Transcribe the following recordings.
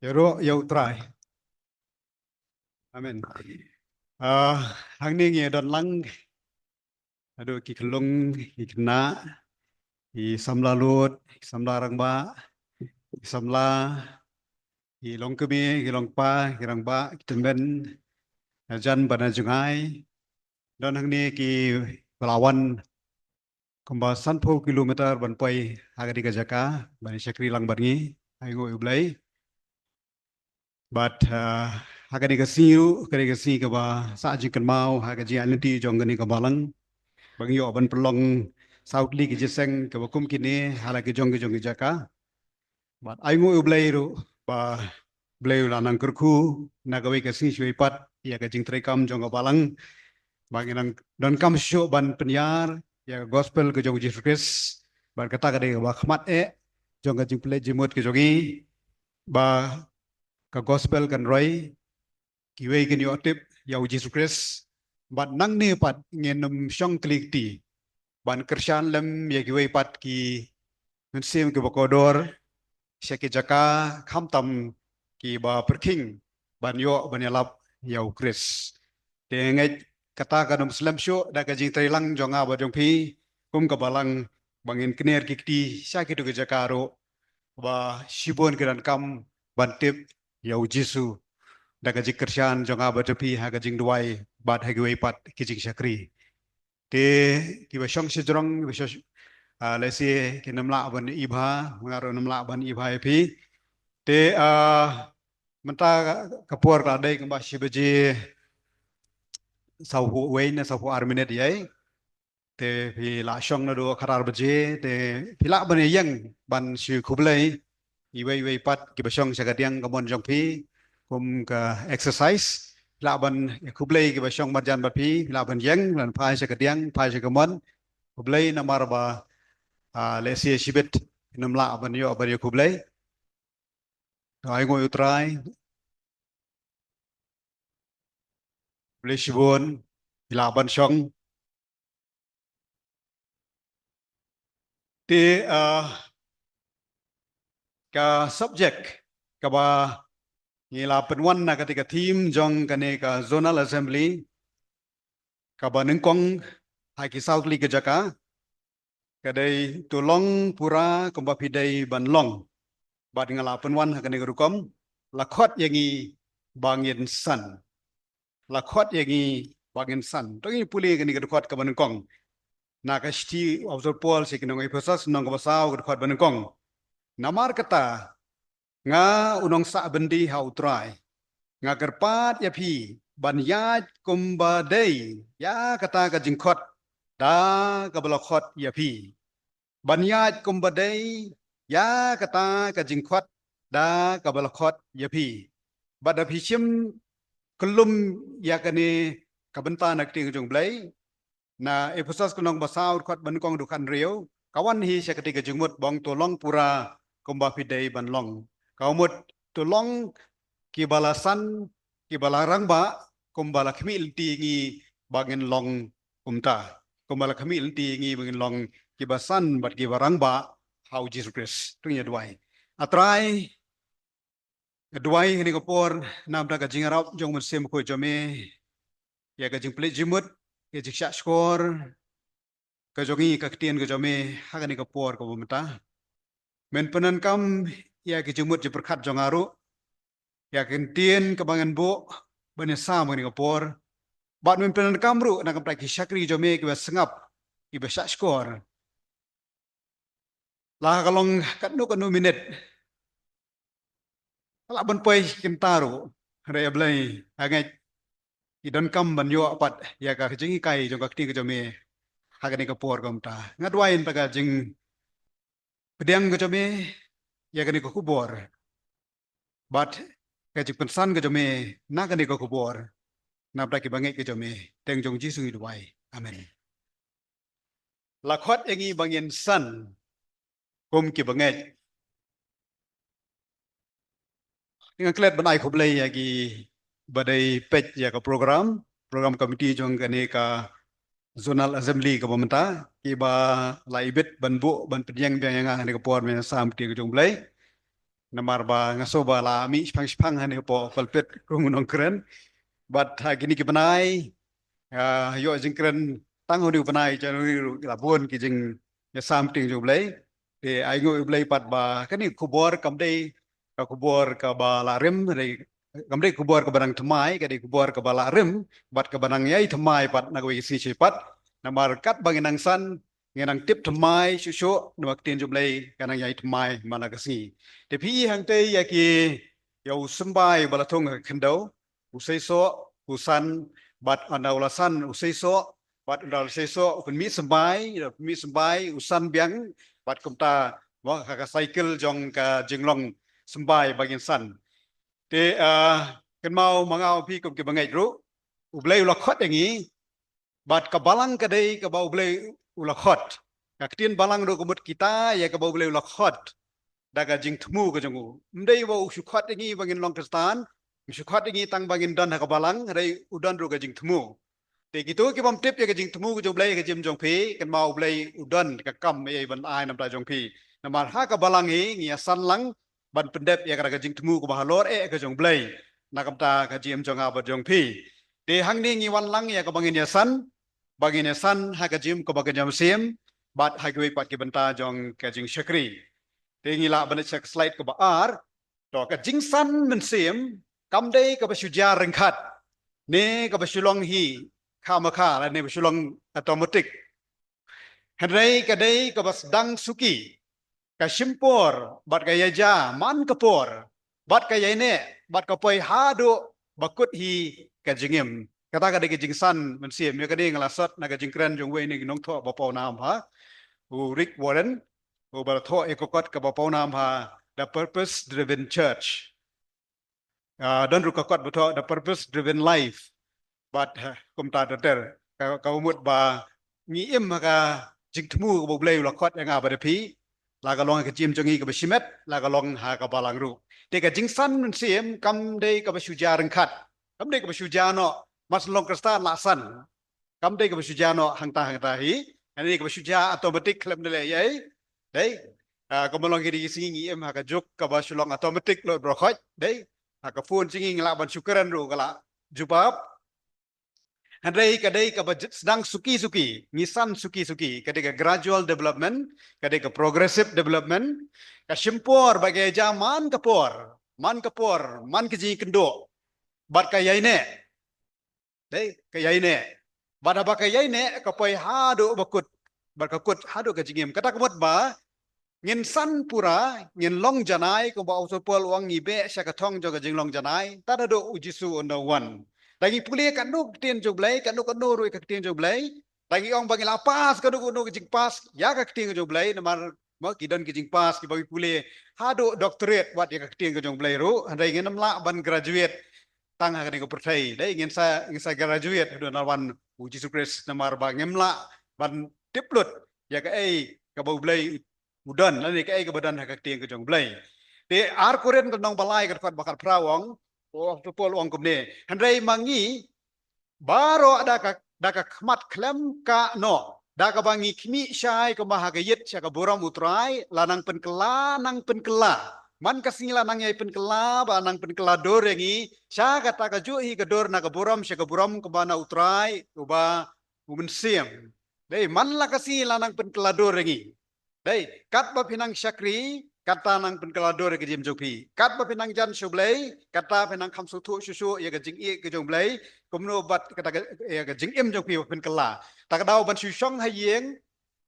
Yaro yau try. Amen. Hang ni ngi don lang aduh ki kelung ki kena ki samla lut samla rangba ki samla ki long kemi ki long pa ki rangba ki temben jan bana jungai don hang ni ki pelawan kemba 10 kilometer ban poi agadi gajaka bani syakri lang bangi aingo ublai but agadi kasi ke ba sa jikan mau agadi alenti jong gani ke balang bagi yo ban pelong Southly ki jeseng ke bakum kini hala ke jong jaka but aingo ublai ru ba blai lanang kerku nagawe ke si syui pat ya ke jing trekam jong ke balang bagi nang don kam syo ban penyar ya gospel ke jong Jesus Christ ban kata ke de ba khmat jong ke jing play jimut ke jongi ba ka gospel kan roi kiwe kin yo tip ya Jesus Christ ban nang ne pat ngenum syong klik ti ban kersyan lem ya kiwe pat ki nsim ke bakodor syaki jaka kham tam ki ba perking ban yo ban yalap ya Chris te ngai kata kanum Muslim syo da ka jing trilang jonga ba jong pi kum ka balang bangin kner kikti syaki tu ke jaka ro ba shibon kiran kam bantip ya Jesu da ka jing kersyan jonga ba jong pi ha ka jing duai bat ha kiwe pat ki jing syakri te ki ba syong sejrong ba lesi kinamla ban ibha ngaro namla ban ibha pi te menta kapur kadai kamba shibaji sauhu wain sauhu arminet yai te pi la syong na do karar baje te pi la ban yang ban shi kublai iwai wai pat ki ba syong sagadiang kamon jong pi kum ka exercise la ban kublai ki ba syong marjan bat pi la ban yang lan pai sagadiang pai sagamon kublai namar ba lesi shibet namla ban yo ban yo kublai ai ngoi utrai blai shibon la ban syong ti ka subject ka ba ngila penwan na ketika tim jong kane ka zonal assembly ka ba nengkong hai ki southly ke jaka kadai tulong pura kumba pidai ban long ba ngala penwan kane rukom lakhot yangi bangin san lakhot yangi bangin san tongi puli kane rukhot ka ban nengkong na ka sti observe pol sikinong ipasas nong ka basaw rukhot ban nengkong namar kata nga unong sa bendi hautrai nga kerpat ya pi ban yat kumba dei ya kata ka jingkot da ka balakot ya pi ban yat kumba dei ya kata ka jingkot da ka balakot ya pi bada pi sim kelum ya kani ka benta nak ting jong blai na episas kunong basaw khot ban kong dukan riau kawan hi syakati ka jingmut bong tolong pura kumba pidei ban long kaumut tolong ki balasan ki balarang ba kumbala kami iltingi bangin long kumta kumbala kami iltingi bangin long ki basan bat ki barang ba how Jesus Christ tunya duai atrai duai ni kopor nam da gajing arab jong musim ko jome ya gajing plit jimut ya jiksha skor ka jongi ka ktien ka jome hagani kopor ko bumta men penan kam ya ki jimut jiperkhat jongaru ya kentien kebangan bu bani sama ni kapor bat mimpinan kamru nak kaprai syakri jome kiba sengap kiba syakor lah kalong kanu minit lah ban poi kintaru raya blai angai idan kam ban yo apat ya ka jingi kai jong kakti ke jome hagani kapor kamta ngadwain paga jing pedang ke jome ya kani ko kubor bat kajik pensan ke jome nakani ko kubor napra ki bangai ke jome teng jong jisu idwai amen lakhot engi bangin san kum ki bangai dengan klet banai khoblai ya ki badai page ya ka program komiti jong kane ka zonal assembly ka pementa ki ba laibet ban bu ban penyang yang ne ka por men sam ti jong blai namar ba ngasoba la mi spang hani po palpet kumunong keren but gini ki panai yo jing keren tang hodi panai cha la buon ki jing ya sam ting ju blai te ai ngoi blai pat ba kani kubor kam dei ka kubor ka ba la rem dei kam dei kubor ka barang thamai ka dei kubor ka ba la rem bat ka barang yai thamai pat na ko si si pat namar kat banginang san ngenang tip thamai shushu nak tin ju blai kanang yai thamai mana ka si te phi hang te ya ki yo sembai bala thong khendau usai so usan bat anaula san usai so bat anaula usai so pen mi sembai usan biang bat kumta wa ka cycle jong ka jinglong sembai bagin san te kan mau mangau pi kum ke bangai ru ublai ula khot yang ni bat ka balang ka dei ka bau ublai ula khot ka tin balang ru kumut kita ya ka bau ublai ula khot daga jing temu ka jongu mdei wa ushu khot yang ni bagin long kristan ushu khot yang ni tang bagin dan ka balang dei udan ru ka jing temu te gitu ki bom tip ya ka jing temu ka jo blai ka jim jong pi kan mau blai udan ka kam ei ban ai nam ta jong pi namar ha ka balang hi ngia san lang ban pendep ya ka jing temu ka bahalor ka jong blai nakam ta ka jim jong a ba jong pi te hang ni ngi wan lang ya ka bangin ya san ha ka jim ka ba ka jam sim bat ha ki pat ki banta jong ka jing shakri te ngi la ban check slide ka ba ar to ka jing san men sim kam dei ka ba shuja rengkhat ne ka ba shulong hi kha la ne ba shulong automatic henrei ka dei ka ba dang suki ka shimpor bat ka yaja man kapor bat ka yaine bat ka poi hado bakut hi ka jingim kata ka dei jingsan men sim ya ka dei ngalasat na ka jingkran jong we ni nong tho ba pau nam ha u Rick Warren u ba tho ekokot ka ba pau nam ha the purpose driven church dan ru ka kot ba tho the purpose driven life but kum ta ter ka umut ba ngi im ka jing tmu ko blei la khot yang ba de pi la ka long ka jim jongi ka shimet la ka long ha ka balang ru te ka jing san mun sim kam de ka shuja reng khat kam de ka shuja no mas long krista la san kam de ka shuja no hang ta hi ani ka shuja automatic klem de le yai dei ka molong ki si ngi im ha ka juk ka ba shulong automatic lo bro khot dei ha ka phone singi la ban syukuran ru ka la jubab Handai kadai ka sedang suki nisan suki kadai ka gradual development kadai ka progressive development ka shimpor bagai zaman kapor man keji kendo bat ka yaine dei ka yaine bat ba ka yaine ka poi hado bakut bat ka kut hado ka jingim kata kemot ba ngin san pura ngin long janai ko ba usopol wang ibe syakatong joga jing long janai tada do ujisu on the one lagi pulih kat nuk tien jog blai kat nuk rui kat tien jog blai lagi ong bagi lapas kat nuk jing pas ya kat tien jog blai namar ma kidan ki jing pas ki bagi pulih hado doctorate wat ya kat tien jog blai ru handai ngin namla ban graduate tang ha ko pertai dai ngin sa graduate do nawan uji sukres namar ba ngemla ban tiplut ya ka ei ka bau blai udan lani ka ei ka badan ha kat tien jog blai te ar koren nong balai kat bakar prawang oh tupol wang kumne handai mangi baro ada ka khmat klem ka no da ka bangi khmi syai ka mahagayit sya ka boram utrai lanang penkela nang penkela man kasingila nang yai penkela ba nang penkela dor yangi sya kata ka ju hi ka dor na ka boram sya ka boram ka bana utrai uba umen sim dei man la kasingila nang penkela dor yangi dei kat ba pinang syakri kata nang penkelador ke jim jopi kat ba pinang jan shublai kata pinang kham sutu susu ya ke jing i ke jomblai kumno bat kata ya ke jing im jopi penkela tak dau ban syong hayeng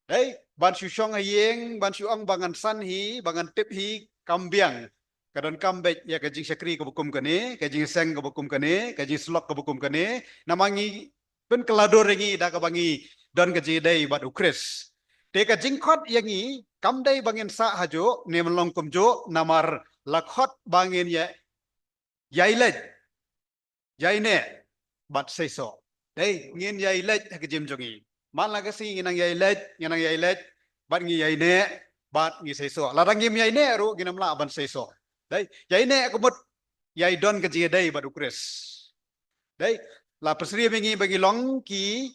dei ban syong hayeng ban syong bangan san hi bangan tip hi kambiang kadon kambek ya ke jing syakri ke bukum kene ke jing seng ke bukum kene ke jing slok ke bukum kene namangi penkelador ngi da ka bangi don ke ji dei bat ukris Teka jingkot yang ini kamdai bangin sa hajo ne melong kumjo namar lakhot bangin ya yailej yaine bat seiso dei ngin yailej ke jim jongi man la kasi nginang yailej bat ngi yaine bat ngi seiso larang ngim yaine ru ginam la ban seiso dei yaine kumut yai don ke ji dei bat ukres dei la persri bengi bagi long ki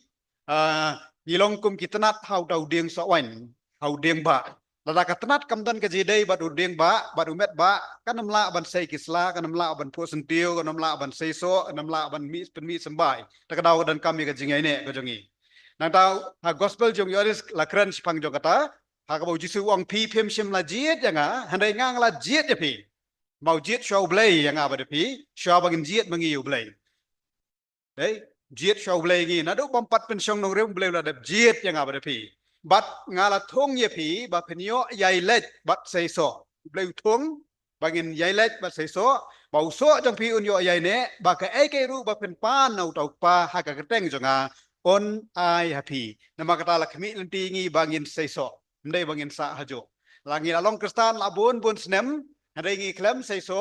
ngilong kum kitanat hau dau ding so wan hau ding ba Lada katenat kamdan ke jidai bad udeng ba bad umet ba kan namla ban sei kisla kan namla ban pu sentiu kan namla ban sei so kan namla ban mi pen mi sembai takadau dan kami ke jingai ne ke jongi nang tau ha gospel jong yoris la kran pang jong kata ha ka bau jisu wang pi phem shim la jiet yang a handai ngang la jiet ya pi mau jiet show blay yang a ba de pi show bagin jiet mangi u blay đấy jiet show blay ngi na do bompat pen shong nong rem blay la de jiet yang a ba de piบัดงาละทงเยผีบัดพนิโยใหญ่เล็ดบัดใส่โซเปลวทงบางเงินใหญ่เล็ดบัดใส่โซบ่าวโซจังพีอุนโยใหญ่เนะบัดกะไอ้เกรู้บัดเป็นป้านเอาเต่าปลาหากะกระเต้งจงอาอนไอฮะพีนามากะตาละขมิลันตีงีบางเงินใส่โซไม่ได้บางเงินสะฮะโจลางีละลองคริสตันละบุนบุนสเนมอะไรงีเคลมใส่โซ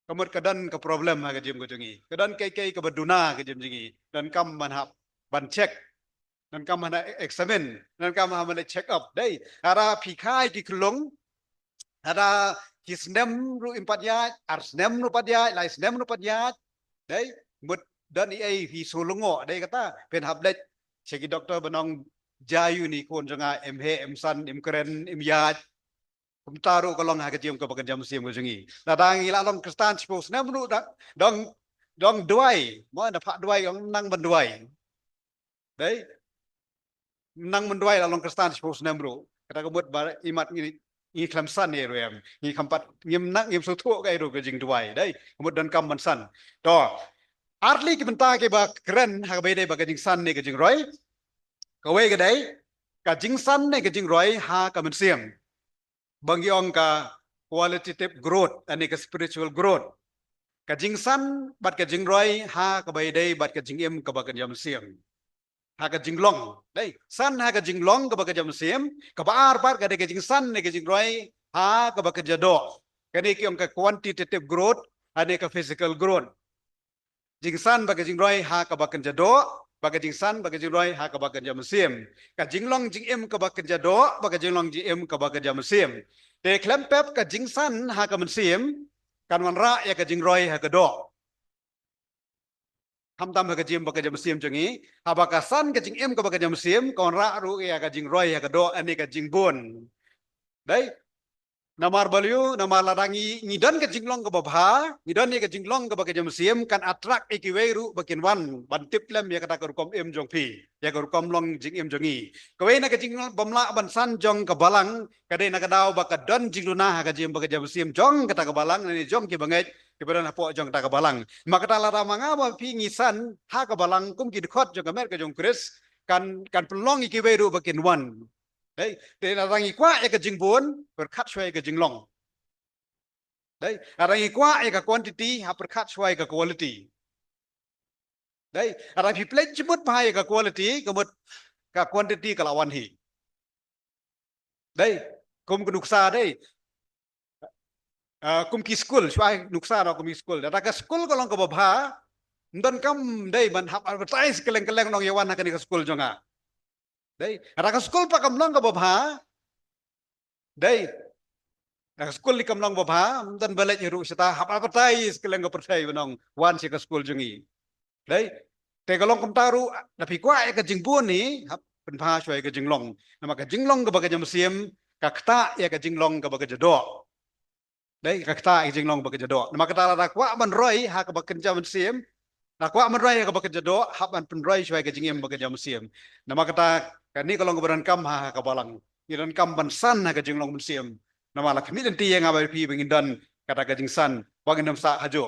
kemudian kedan ke problem ha kejim kejungi kedan kei ke beduna kejim jingi dan kam manhab ban cek dan kam mana examine dan kam mana check up dai ara pikai di kelong ada kisnem ru empat ya arsnem ru empat ya laisnem ru empat ya dai mut dan ai hi sulungo dai kata pen hablet ceki doktor benong jayu ni kon janga mhe emsan imkeren imyat kum taru kolong ha kejim ke bagan jam sim ko jengi ladang ila long kristan spos nem ru dong dong duai mo na pak duai ong nang ban duai dai nang menduai la long kristan spos nem ru kata kebut bar imat ni klamsan ni ru em ni kampat ngim nak ngim sutu kai ru ke jing duai dai kebut dan kam ban san to artli ki benta ke ba keren ha be dai ba ke jing san ni ke jing roi ka we ke dai ka jing san ni ke jing roi ha ka men siam bang yong ka qualitative growth ani ka spiritual growth ka jing san bat ka jing roi ha ka be dai bat ka jing em ka ba ka jam siam haga jinglong dai san haga jinglong ka baga jam sim ka baar par ka de jing san ne ke jing roi ha ka baga jado kani ki on ka quantitative growth ane ka physical growth jing san baga jing roi ha ka baga jado baga jing san baga jing roi ha ka baga jam sim ka jinglong jing em ka baga jado baga jinglong jing em ka baga jam sim de klem pep ka jing san ha ka men sim kan wan ra ya ka jing roi ha ka do hamtam ka jim baka jam sim changi abaka san ka jing em ka baka jam sim kon ra ru ya ka jing roi ya ka do ani ka jing bon dai namar balyu namar ladangi ngidan ka jinglong ka babha ngidan ni ka jinglong ka baka jam sim kan attract ikiweru bakin wan bantip lem ya kata ka rukom em jong pi ya ka rukom long jing em jongi kawe na ka jinglong bamla ban san jong ka balang ka de na ka daw baka don jingluna ka jim baka jam sim jong kata ka balang ni jong ki bangai keberan hapo jong ta kabalang maka tala ramanga ba pingisan ha kabalang kum ki khot jong kamer ka jong kris kan pelong iki weru bakin wan dai te na rangi kwa e ka jingbon per khat shwai ka jinglong dai rangi kwa e ka quantity ha per khat shwai ka quality dai rangi plate jemut pai ka quality kemut ka quantity ka lawan hi dai kum kunuksa dai kum ki school shwai nuksa ro kum school da ka school ko long ko babha ndon kam dai ban hap advertise keleng keleng nong yawan ha ka school jonga dai da ka school pa kam long ko babha dai da school li kam long babha ndon balai ru sita hap advertise keleng ko pertai nong wan si ka school jongi dai te ka long kum taru da pi kwa ka jingbun ni hap pen pha shwai ka jinglong nama ka jinglong ka baga jam sim ka kta ya ka jinglong ka baga jado đấy các ta jing long bagi jado nama kata la kwa man roi ha ka bakin jam sim na kwa man roi ka bakin jado ha man pen roi shwai ka jingem bagi jam sim nama kata kan ni kalong beran kam ha ka balang ni dan kam ban san ha ka jing long sim nama la kami dan ti yang abai pi bengin dan kata ka jing san bangin nam sa hajo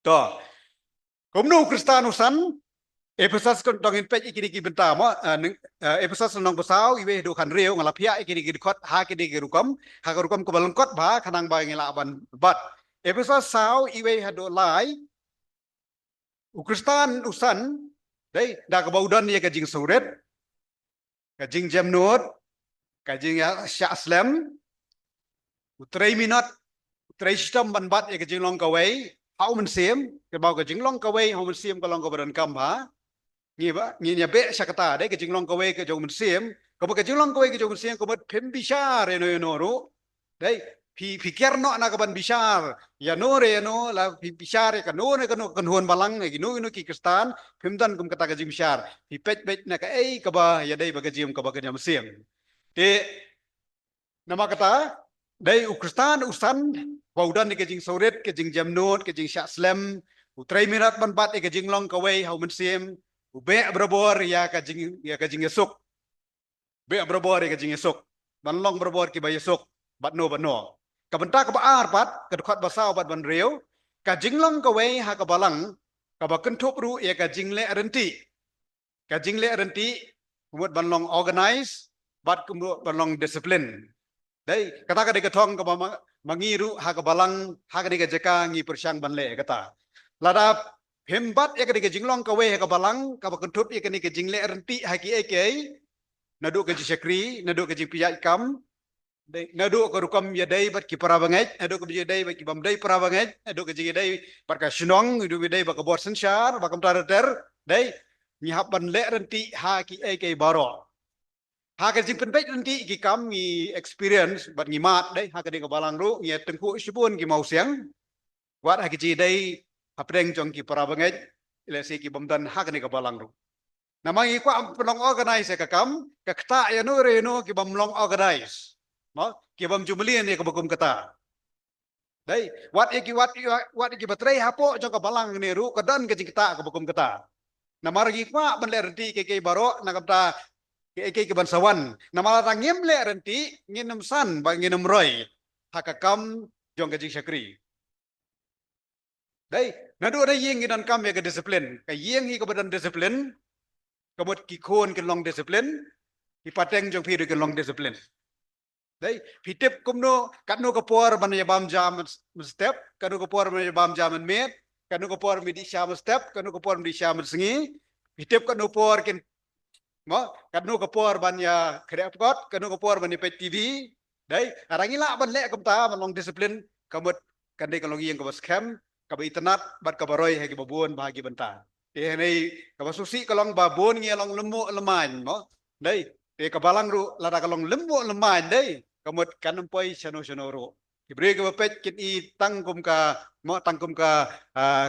to komnu kristanusan Episas kon dongin pej ikini ki benta mo episas nong pasau iwe do kan reu ngalapia ikini ki kot ha kini ki rukom ha ka rukom ko balong kot ba kanang ba ngila ban bat episas sau iwe hado lai ukristan usan dai da ka baudan ye ka jing suret ka jing jamnut ka jing ya syaslem utrai minat utrai sistem ban bat ye ka jing long ka wei hau men sim ke bau ka jing long ka wei hau men sim ka long ka badan kam ba ngi nya be sakata dai ke jinglong ka we ke jong sim ko ke jinglong ka we ke jong sim ko phem bishar no ru dai pi kerno na ka ban bishar ya no re no la pi bishar ka no ne ka no kan hon balang ne no ki kristan phem dan kum kata ka jing bishar pi pet na ka ei ka ba ya dai ba ka jim ka ba ka jam sim te nama kata dari Ukristan usan baudan ni kejing soret kejing jamnut kejing syak slam utrai mirat banbat kejing long kawai hau mensim ube berbor ya kejing esuk be berbor ya kejing esuk ban long berbor ki bayesuk bat no kabenta ka baar pat kedukhat basau bat ban reu kejing long kawai ha ka balang ka bakentup ru ya kejing le renti kemudian ban long organize bat kemudian ban long discipline dai kata ka dikatong ka mangiru ha ka balang ha ka dikajaka ngi persyang banle kata ladap hembat ya ka dikajinglong ka we ha ka balang ka bakentup ya ka ni kajingle renti ha ki eke nadu ka jisyakri nadu ka jipiya ikam nadu ka rukam ya dai bat ki parabangai nadu ka bi dai bat ki bamdai parabangai nadu ka ji dai bat ka shinong ndu bi dai ba ka bot sensyar ba kam tar dai nyihap banle renti ha ki eke baro haka jing penpek nanti ki kam ngi experience bat ngi mat dai haka di kabalang ru ngi tengku sibun ki mau siang wat haka ji dai apreng jong ki parabangai ilesi ki bamdan haka ni kabalang ru nama ngi kwa penong organize ka kam ka kta ya no re no ki bamlong organize ma ki bam jumlian ni ka bakum kata dai wat ki batrai hapo jong kabalang ni ru kadan ka jing kta ka bakum kata nama ragi kwa banler di ke baro nakapta ke bansawan nama rangim le renti nginum san ba nginum roy hakakam jong gaji syakri dai nadu ada yeng dan kam ya ke disiplin ka yeng hi ke badan disiplin kemut ki khon ke long disiplin ki pateng jong phi ke long disiplin dai pitip kumno katno ke por ban ya bam jam step kanu ke por ban ya bam jam met kanu ke por mi di syam step kanu ke por di syam sengi pitip kanu por ken mo kanu kapor ban ya kreapkot kanu kapor ban pe TV dai arangila ban le kamta ban long disiplin kamut kandai kalong yang kabas cam kaba internet bat kabaroy hagi babon bahagi banta nei kabasusi kalong babon ngi long lemu lemain mo dai te kabalang ru lada kalong lemu lemain dai kamut kanampoi chano ru ibre ka pet kit I tangkum ka mo tangkum ka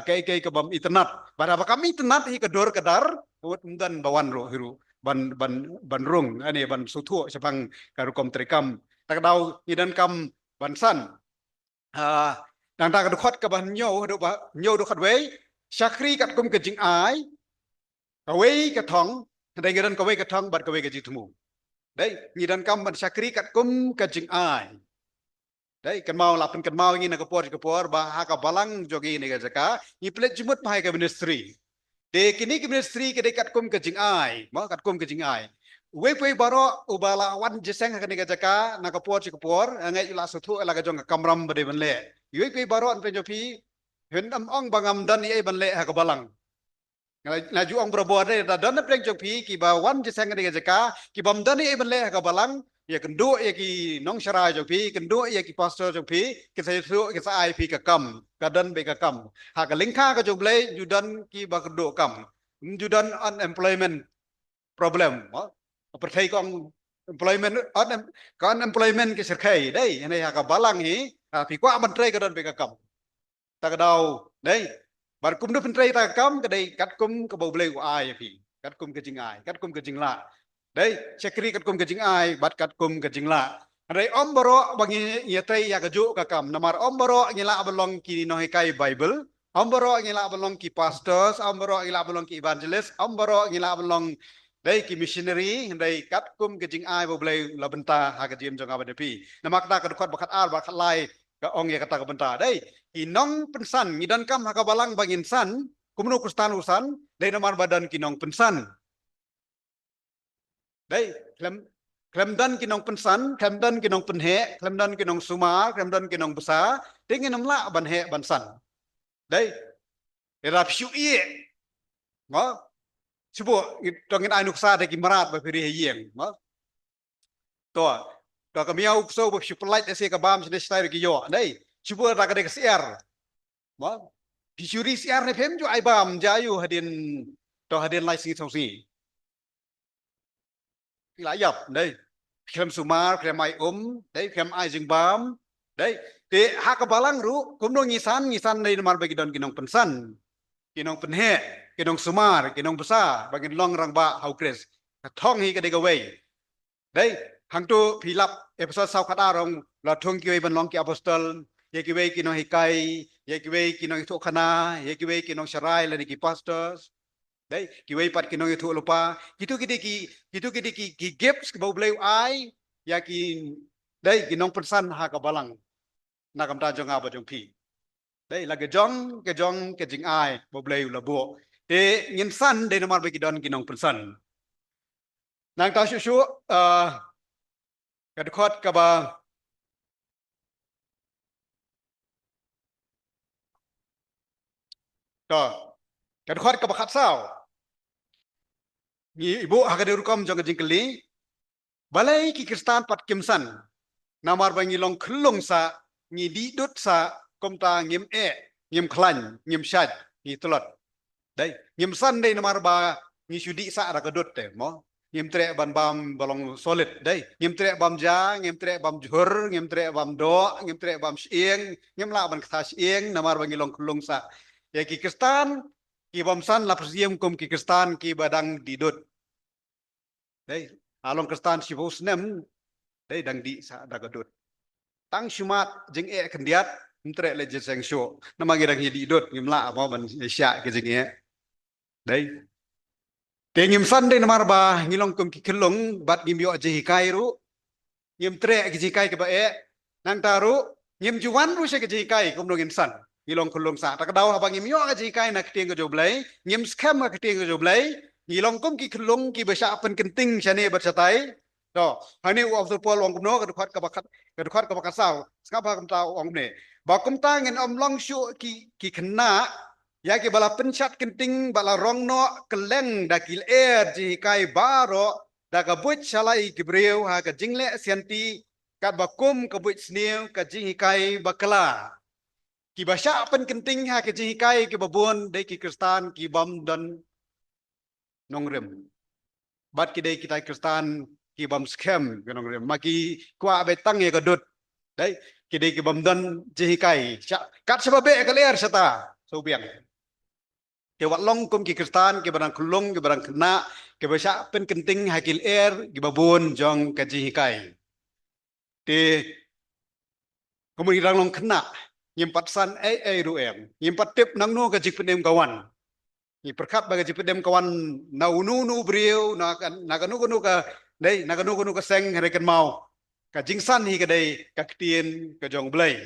kai ka bam internet pada kami internet hi kedor kedar kamut mundan bawan ru hiru ban rung ani ban sutu sepang karukom trikam tak dau idan kam ban san dang ta ka khot ka ban nyo do khat wei syakri kat kum ke jing ai ka wei ka thong dai ngidan ka wei ka thong bat ka wei ka ji thumu dai ngidan kam ban syakri kat kum ke jing ai dai kan mau lapen kan mau ngi na ka por ba ha ka balang jogi ni ka jaka ni plet jimut mai ka ministry de kini ke ministry ke dekat kum ke jing ai mau kat kum ke jing ai we baro ubala wan jeseng ka ni ka jaka na ka por ngai ila suthu ala ka jong ka kamram bade ban le we baro an pe jopi hen am ong bangam dan ai ban le ha ka balang na ju ong brabo de da dan pleng jopi ki ba wan jeseng ka ni ka jaka ki bam dan ai ban le ha ka balang ya kendo ya ki nong syara jopi kendo ya ki pastor jopi ki sai su ki sai pi ka kam kadan be ka kam ha ka lingkha ka joble judan ki ba kendo kam judan unemployment problem perthai kong employment unemployment ki serkai dai nei ha ka balang hi pi kwa ban trai kadan be ka kam ta ka dau dai bar kum do ban trai ta kam ka dai kat kum ka bo ble wa ai pi kat kum ka jing ai kat kum ka jing la dai syakri kat kum ke jing ai bat kat kum ke jing la dai om baro bangi ya tai ya kaju ka kam namar om baro ngila belong ki no kai bible om baro ngila belong ki pastors om baro ngila belong ki evangelist om baro ngila belong dai ki missionary dai kat kum ke jing ai bo blai la benta ha ka jim jong abadepi namak ta ka khot bakat al bakat lai ka ong ya kata ka benta dai inong pensan ngidan kam ha ka balang bangin san kumnu kustan usan dai namar badan kinong pensan dai klemdan kinong pensan klemdan kinong penhe klemdan kinong sumar klemdan kinong besar dingin namla ban he ban san dai erap syu ie mo subo tongin ai nuksa de kimarat ba piri yeng mo to kamiau so ba syu polite ese ka bam sine style ki yo dai subo ta ka de siar mo pisuri siar ne phem ju ai bam jayu hadin lai sing song si lại dập đây kem sumar kem ai đấy kem ai jing bam đấy te hak balang ru kum no ngisan nei mar bagi don kinong pensan kinong penhe kinong sumar kinong besa bagi long rang ba hau kres thong hi ka de wei đấy hang tu philap episode sau kata rong la thong kiwe ban long ki apostol ye kiwe ki no hikai ye kiwe ki no itu khana ye kiwe ki no sharai la ki pastors dai kiwe pat ki no itu lupa itu ki gifts ki bau bleu ai ya ki dai ki nong persan ha ka balang na kam ta jong aba jong pi dai la ke jong ke jing ai bau bleu la bo te ngin san de namar be ki don ki nong persan nang ta shu kad khot ka ba to kad khot ka ba khat sao ni ibu hagadir kom jong jing keli balai ki kristan pat kimsan namar bangi long khulung sa ni di dut sa komta ngim ngim khlan ngim shad ni tulot dai ngim san dai namar ba ni sudi sa ra kadut te mo ngim tre ban bam balong solid dai ngim tre bam ja ngim tre bam jhur ngim tre bam do ngim tre bam sieng ngim la ban kha sieng namar bangi long khulung sa ya ki kristan ki bam san la presiem kum ki kristan ki badang di dut dai along kristan si bos nem dai dang di sa da kadut tang shumat jing kendiat mtre le jeseng sho namagi dang di dut ngim la mo ban sya ke jing dai te ngim san dai namar ba ngilong kum ki kelong bat ngim yo je hikai ru ngim tre ki jikai ke ba nang taru ngim juwan ru se ke jikai kum no ngim san ngilong kulung sa ta kadau habang ngim yo ke jikai na ketieng ke joblai ngim scam ke ketieng ke joblai ngilong kum ki kelong ki besa pen kenting chane bersatai to hani of the pol ong no ka khot ka bakat sao skapa kam tau ong ne ba kum ta ngin om long shu ki khna ya ki bala penchat kenting bala rong no keleng dakil ji kai baro da ka buit salai ki breu ha ka jingle sianti kat bakum ka buit sneu ka ji kai bakla ki basha pen kenting ha ka ji kai ki babon dei ki kristan ki bam dan nongrem bat ki dei kita kristan ki bam scam ganong rem maki kwa betang ye kadut dai ki dei ki bam dan ji kai kat sebabe ka ler sata so biang ke wat long kum ki kristan ke barang kulung ke barang kena ke basha pen kenting hakil ki babon jong ka ji kai te kemudian long kena nyimpat san ru nyimpat tip nang no ka jik pendem kawan ni perkat bagi jik pendem kawan na unu brio na kanu ka dai na kanu ka seng rekan mau ka jingsan hi ka dai ka ktien ka jong blai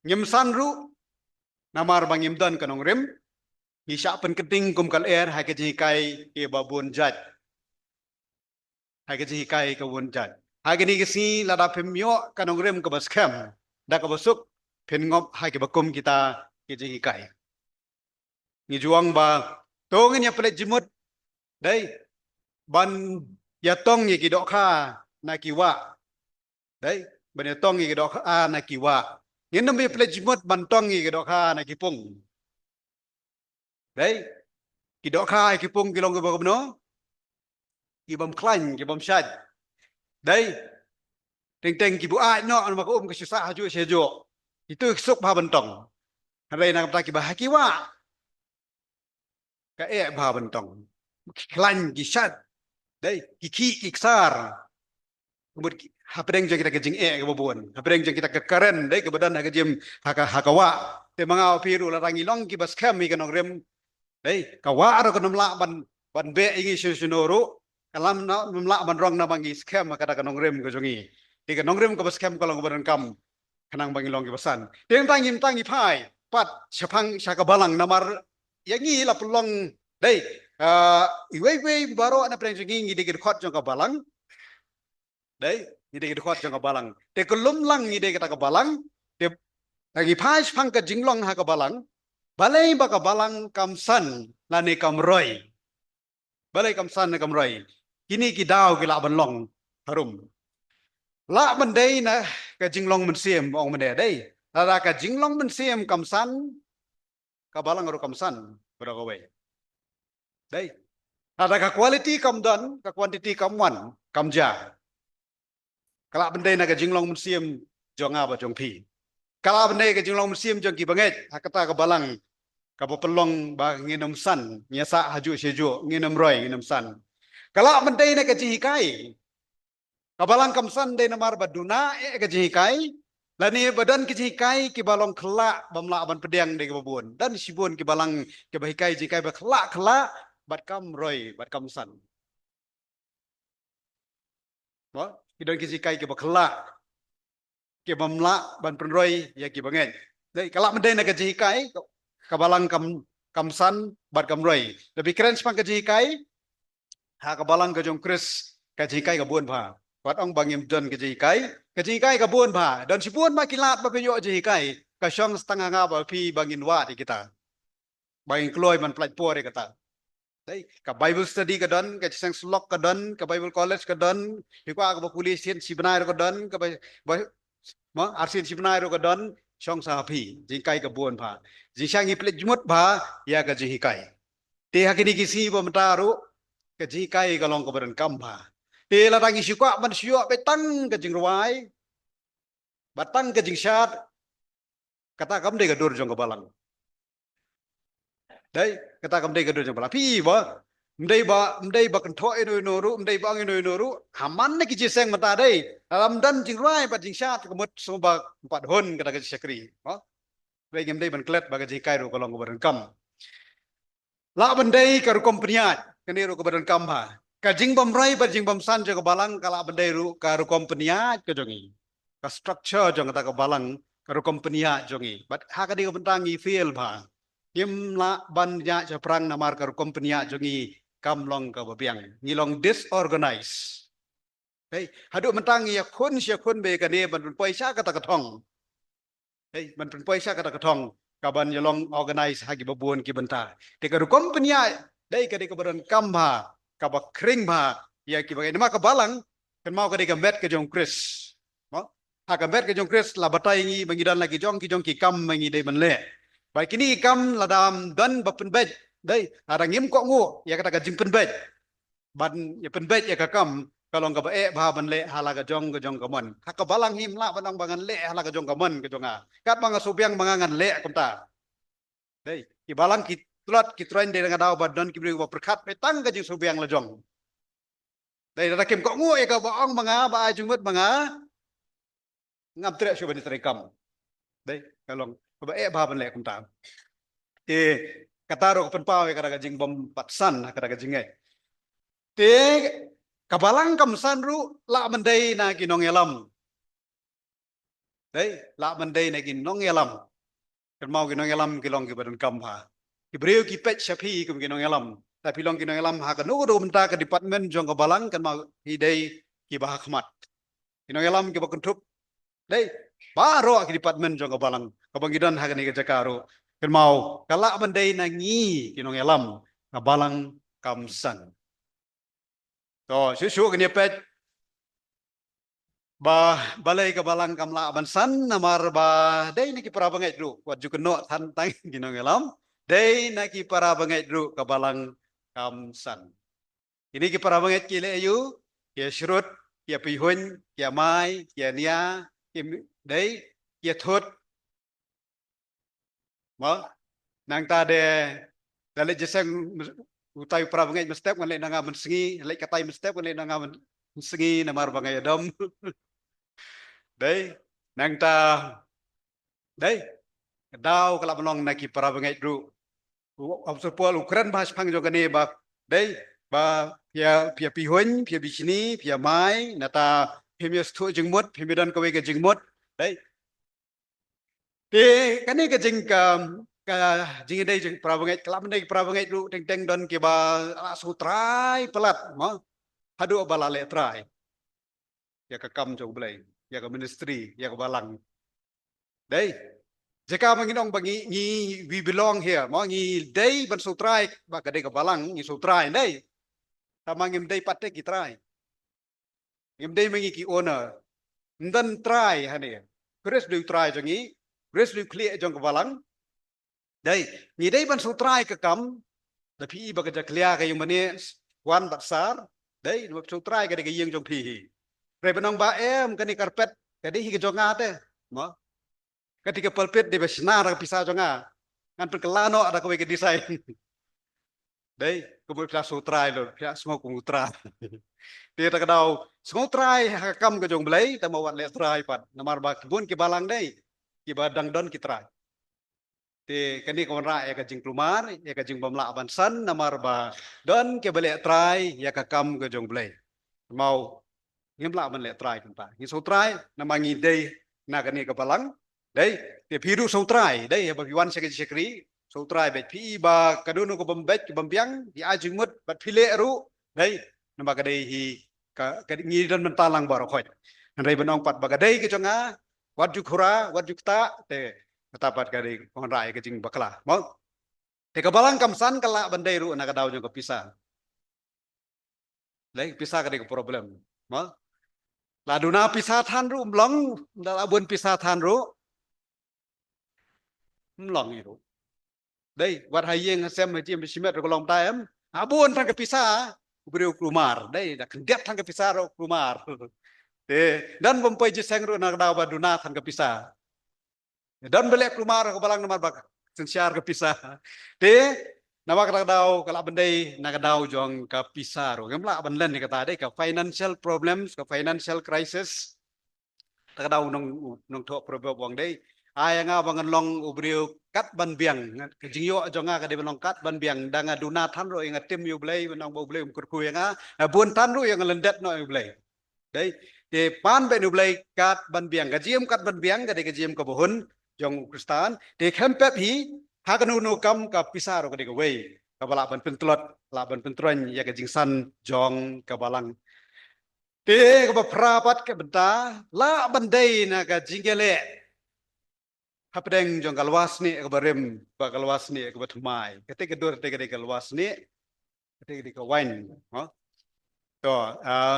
nyim san ru namar bangim dan kanong rem ni sya pen kenting kum kal hai ka ji kai ke babun jat hai ka ji kai ka bun jat hai ka ni ke si lada pemyo kanong rem ka bas kem da ka basuk pen ngop hai ke bakum kita ke ji kai ni juang ba tongin ya pelet jimut dai ban ya tong ye ki dok kha na ki wa dai ban ya tong ye ki dok kha na ki wa ngin nam ye pelet jimut ban tong ye ki dok kha na ki pung dai ki dok kha ki pung ki long ke ba no ki bam klan ki bam shad dai teng ki bu a no an ma ko ke susah haju sejo itu sok ba bentong hari nak ta ki ba ki wa ka ba bentong klan ki shad dai ki sar kemudian hapedeng jeng kita kejing ke babon hapedeng jeng kita ke karen dai ke badan ha jem hakawa te mangau piru la rangi long ki bas kami ke nongrem dai kawa ro ke nomla ban be ingi sunoru kalam na nomla ban rong na bangi scam kada ke nongrem ke jongi ti ke nongrem ke bas scam kalau badan kam kanang bangi long ki basan teng tangi pai pat sepang saka balang namar yangi la pelong dai iwe baro ana preng jingi ngi dikit khot jong ka balang dai ngi dikit khot jong ka balang te kelum lang ngi dikit ka balang te lagi phai phang ka jinglong ha ka balang balai ba ka balang kamsan lani kamroi balai kamsan na kamroi kini ki daw ki la ban long harum la ban dai na ka jinglong men siem ong men dai la ka jinglong men siem kamsan ka balang ro kamsan bro ka we dai ada ka quality kam dan ka quantity kam wan kam ja kala bende na ka jinglong musim jonga ba jong pi kala bende ka jinglong musim jong ki banget hakata ka balang ka pelong ba nginum san nyasa haju sejo nginum roy nginum san kala bende na ka ji kai Kabalang kamsan de namar baduna kejikai. Lani badan kejikai kibalong kelak bamla aban pedang de kebabun. Dan sibun kibalang kebahikai jikai kelak bat kam roy bat kamsan. Wah, kidan kejikai kelak kibamla ban penroy ya kibangen. Dai kelak mendai na kejikai kabalang kamsan bat kamroy. Lebih keren sepang kejikai ha kabalang kejong kris kejikai kebun pa. Wat ong bangim don kejikai kebun pa. Dan sibun makilat bapiyo kejikai. Kasyong setengah ngapa pi bangin wa di kita. Bangin keluar man pelaj puar kata. Dai ka Bible study ka don, ka chisang slok ka don, ka Bible college ka don, hikwa ka pulisin si benar ka don, ka ma arsin si benar ka don, syong sa pi jikai kebun pa. Jisang iplet jumut ba ya ka jikai. Te hakini kisi pementaru ka jikai ka long ka badan kamba. Te la tangi syukwa man syuk betang ka jingruai. Batang ka jingsyat kata kam de ka dur jong ka balang. Đấy, người ta cầm đây cái đồ chẳng phải là phi ba, đây ba cần thoại nồi nồi ru, đây ba người nồi nồi ru, hàm ăn cái chia sẻ mà ta đây, làm đơn chừng rai ba chừng sát, có một số ba bắt hôn cái ta cái chia sẻ đó, đây game đây ban klet ba cái gì cái ru kalau nggak berengkam, lah bandai karu kompeniat, cái này ru kebadan kam ha, cái jing bam rai ba jing bam san jaga balang, kalau bandai ru karu kompeniat ke jongi, ka structure jong ta ka balang karu kompeniat jongi, but ha ka dia bentangi feel ba. Yim la ban ya perang namar kar company jongi kam long ka babiang ngilong disorganize. Hey, hadu mentang ya kun be ka ne ban paisa kata katong. Hey, ban paisa kata katong kaban yalong organize hagi babun ki benta. Te kar company dai ka de ka baran kam ba ka ba kring ba ya ki bagai nama ka balang kan mau ka de ka met ka jong Chris. Mo? Ha ka met ka jong Chris la batai ngi bangidan lagi jong ki kam mangi dai ban le. Baik ini kam ladam dan bapenbej. Dai, ada ngim kok ngu, ya kata gajing penbej. Ban ya penbej ya kakam kalau nggak bae bah ban le hala gajong kamon. Hak balang him la banang bangan le hala gajong kamon gajonga. Kat bang subyang mangangan le kumta. Dai, ki balang ki tulat ki train de dengan daw badan ki beri perkat petang gajing subyang lajong. Dai, ada kim kok ngu ya ka baong manga ba jumut manga. Ngam tre syubani terekam. Dai, kalau bae bah ban le kumta. Te kataro penpawe kada gajing bom patsan kada gajing ai. Te kabalang kamsan ru la mendai na kinong elam. Dei la mendai na kinong elam. Kan mau kinong elam kilong ki badan kamha. Ki breu ki pet shapi kum kinong elam. Tapi long kinong elam ha kan udo menta ke department jong kabalang kan mau hidai ki bah khmat. Kinong elam ki bakuntup. Dei baro ki department jong kabalang. Kabangidan ha kan ni jakaro. Kan mau kalak bandai nangi kinong elam kabalang kamsan. To susu kini pet ba balai kabalang kamla bansan namar ba dai niki para bangai dru wat ju keno tantang kinong elam dai naki para bangai dru kabalang kamsan. Ini ki para bangai kile ayu ya shrut ya pihun ya mai ya nia dai ya thot mo nang ta de dale jeseng utai pra bangai mestep ngalek nanga mensengi lek katai mestep ngalek nanga mensengi namar bangai adam dai nang ta dai dau kala menong naki pra bangai dru obserpol ukran bahas pang jogane ba dai ba pia pihun pia bisini pia mai nata pia stu jengmut pia dan kawe ke jengmut dai te kane ke jeng ka jing dai jeng prabangai kelam dai prabangai ru teng teng don ke ba sutrai pelat ma hadu balale trai ya ka kam jong blai ya ka ministry ya ka balang dai jeka manginong bangi ngi we belong here ma ngi dai ban sutrai ba ka dai ka balang ngi sutrai dai tamangim dai patte ki trai ngim dai mangi ki owner ndan trai hane kres du trai jangi kres du clear jong ka balang đây, ni đây ban sutrai ke kam, tapi iba kerja clear ke yang mana wan batsar, đây sutrai ke yang jong pi. Rebenong ba em ke ni karpet, ke di ke jonga te, mo. Ketika pulpit di besnar ke pisah jonga, ngan perkelano ada kowe ke desain. đấy kemudian pihak sutrai loh pihak semua pengutra dia tak tahu semua trai hakam ke jong belai tak mau buat lek trai pat namar ba kebun ke balang dei ke badang don ke trai te kani kon ra ya ka jing klumar ya ka jing bamla bansan namar ba don ke belek trai ya ka kam ke jong belai mau ngem la ban lek trai kan pa ngi so trai nama ngi dei na kani ke balang dei te phiru so trai dei ba piwan se ke sekri so trai bet pi ba kadunu ko bambet ke bambiang di ajing mut bat phile ru dei nama ka dei hi ka ngi don mentalang baro khoi rei benong pat ba ka dei ke jonga wat ju khura wat ju ta te katapat ka dei kon rai ke jing bakla mau te ka balang kam san kala bandai ru na ka daw jong ka pisah dei pisah ka dei ko problem mau là đủ na pisah than ru mlong da bun pisah than ru mlong ni ru đây wat hayeng sem ti simet ko long ta em abun than ka pisah beriu kumar đây da kendep than ka pisah ro kumar dan bompai je seng ru na daw ba duna than ka pisah dan belek kumar ko balang namar bak sensiar ka pisah te nama kata daw kala bandai na daw jong ka pisah ro ngamla banlen ni kata dei ka financial problems ka financial crisis ta daw nong tho problem wang dei ai nga bangan long ubriu kat ban biang ke jingyo jonga ka de long kat ban biang danga duna than ro nga tim yu blai nong bo blai kur ku nga bun than ro yang lendet no yu blai dei te pan be nu blai kat ban biang ka jiem kat ban biang ka de ka jiem ka bohun jong kristan te kempet hi ha ka nu kam ka pisah ro ka de ka wei ka bala ban pentlot la ban pentron ya ka jingsan jong ka balang te ka ba prapat ka benta la bandai na ka jingele hapdeng jong kalwas ni ka barem ba kalwas ni ka batmai ketika dur te ka kalwas ni ketika ka wain ha to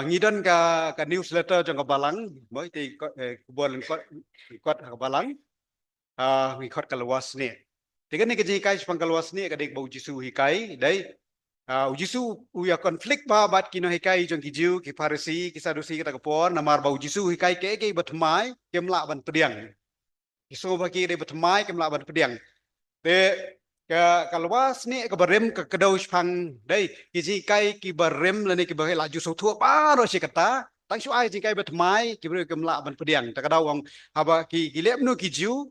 ngidon ka newsletter jong ka balang moi ti kubon kot ka balang ngi kot kalwas ni te ka ni ka jikai spang kalwas ni ka dik bau jisu hikai dai Jisu uya konflik ba bat kino hikai jong kijiu ki farisi ki sadusi kita kapor namar bau jisu hikai ke batmai kemla ban pediang Jisu bagi de batmai kemla ban pediang te ka kalwas ni ka barem ka kedau spang dai ki kai ki barem lani ki bahai laju so thua ba ro si kata tang su ai jikai batmai ki ber kemla ban pediang ta kadau wang haba ki lep nu kijiu